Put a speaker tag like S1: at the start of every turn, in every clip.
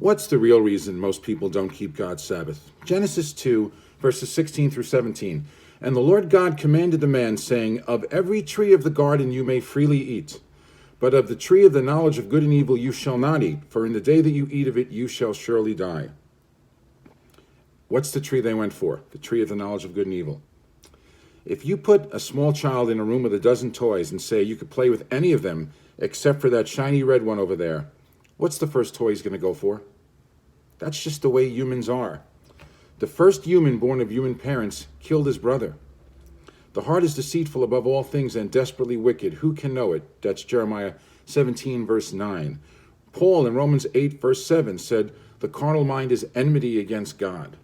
S1: What's the real reason most people don't keep God's Sabbath? Genesis 2, verses 16 through 17. And the Lord God commanded the man, saying, Of every tree of the garden you may freely eat, but of the tree of the knowledge of good and evil you shall not eat, for in the day that you eat of it you shall surely die. What's the tree they went for? The tree of the knowledge of good and evil. If you put a small child in a room with a dozen toys and say you could play with any of them except for that shiny red one over there, what's the first toy he's going to go for? That's just the way humans are. The first human born of human parents killed his brother. The heart is deceitful above all things and desperately wicked. Who can know it? That's Jeremiah 17, verse 9. Paul in Romans 8, verse 7 said, the carnal mind is enmity against God.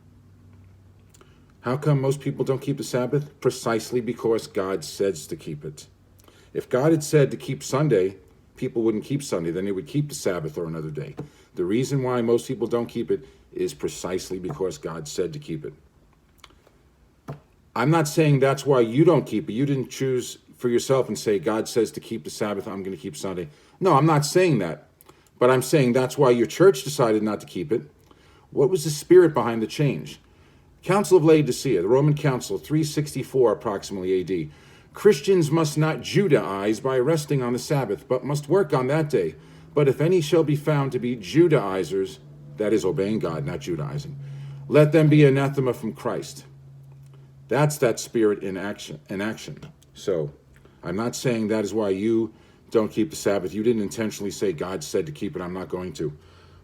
S1: How come most people don't keep the Sabbath? Precisely because God says to keep it. If God had said to keep Sunday, people wouldn't keep Sunday. Then they would keep the Sabbath or another day. The reason why most people don't keep it is precisely because God said to keep it. I'm not saying that's why you don't keep it. You didn't choose for yourself and say, God says to keep the Sabbath, I'm going to keep Sunday. No, I'm not saying that. But I'm saying that's why your church decided not to keep it. What was the spirit behind the change? Council of Laodicea, the Roman Council, 364 approximately AD. Christians must not Judaize by resting on the Sabbath, but must work on that day. But if any shall be found to be Judaizers, that is obeying God, not Judaizing, let them be anathema from Christ. That's that spirit in action. So I'm not saying that is why you don't keep the Sabbath. You didn't intentionally say God said to keep it, I'm not going to.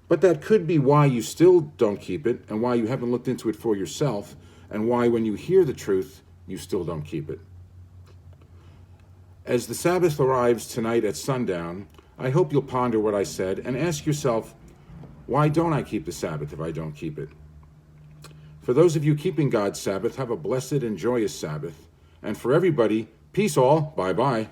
S1: But that could be why you still don't keep it, and why you haven't looked into it for yourself, and why when you hear the truth, you still don't keep it. As the Sabbath arrives tonight at sundown, I hope you'll ponder what I said and ask yourself, why don't I keep the Sabbath if I don't keep it? For those of you keeping God's Sabbath, have a blessed and joyous Sabbath. And for everybody, peace all, bye-bye.